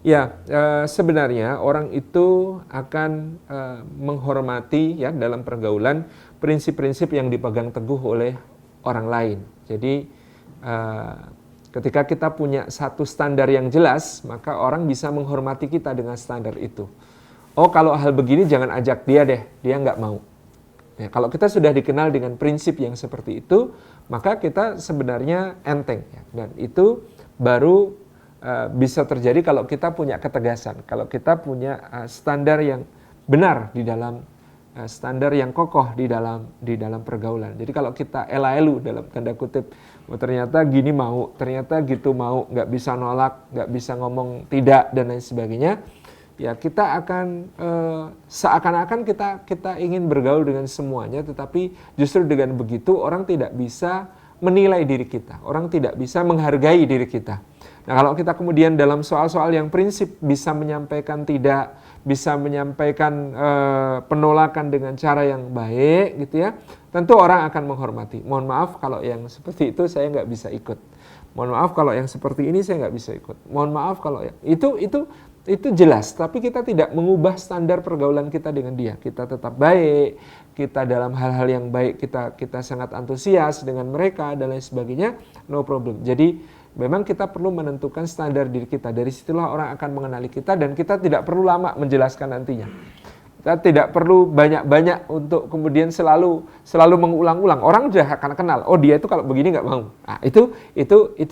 Ya, sebenarnya orang itu akan menghormati ya dalam pergaulan prinsip-prinsip yang dipegang teguh oleh orang lain. Jadi ketika kita punya satu standar yang jelas, maka orang bisa menghormati kita dengan standar itu. Oh, kalau hal begini jangan ajak dia deh, dia nggak mau. Ya, kalau kita sudah dikenal dengan prinsip yang seperti itu, maka kita sebenarnya enteng. Ya. Dan itu baru bisa terjadi kalau kita punya ketegasan, kalau kita punya standar yang benar di dalam standar yang kokoh di dalam pergaulan. Jadi kalau kita ela-elu dalam tanda kutip, oh, ternyata gini mau, ternyata gitu mau, nggak bisa nolak, nggak bisa ngomong tidak dan lain sebagainya, ya kita akan seakan-akan kita ingin bergaul dengan semuanya, tetapi justru dengan begitu orang tidak bisa menilai diri kita, orang tidak bisa menghargai diri kita. Nah, kalau kita kemudian dalam soal-soal yang prinsip bisa menyampaikan tidak, bisa menyampaikan penolakan dengan cara yang baik gitu ya, tentu orang akan menghormati. Mohon maaf kalau yang seperti itu saya nggak bisa ikut. Mohon maaf kalau yang seperti ini saya nggak bisa ikut. Mohon maaf kalau itu jelas, tapi kita tidak mengubah standar pergaulan kita dengan dia. Kita tetap baik, kita dalam hal-hal yang baik kita sangat antusias dengan mereka dan lain sebagainya, no problem. Jadi memang kita perlu menentukan standar diri kita. Dari situlah orang akan mengenali kita dan kita tidak perlu lama menjelaskan nantinya. Kita tidak perlu banyak-banyak untuk kemudian selalu mengulang-ulang. Orang sudah akan kenal. Oh, dia itu kalau begini nggak mau. Nah, itu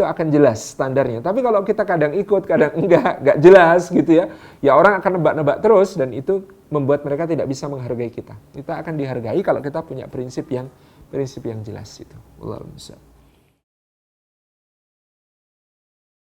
akan jelas standarnya. Tapi kalau kita kadang ikut, kadang nggak jelas gitu ya. Ya orang akan nebak-nebak terus dan itu membuat mereka tidak bisa menghargai kita. Kita akan dihargai kalau kita punya prinsip yang jelas itu. Wallahu a'lam.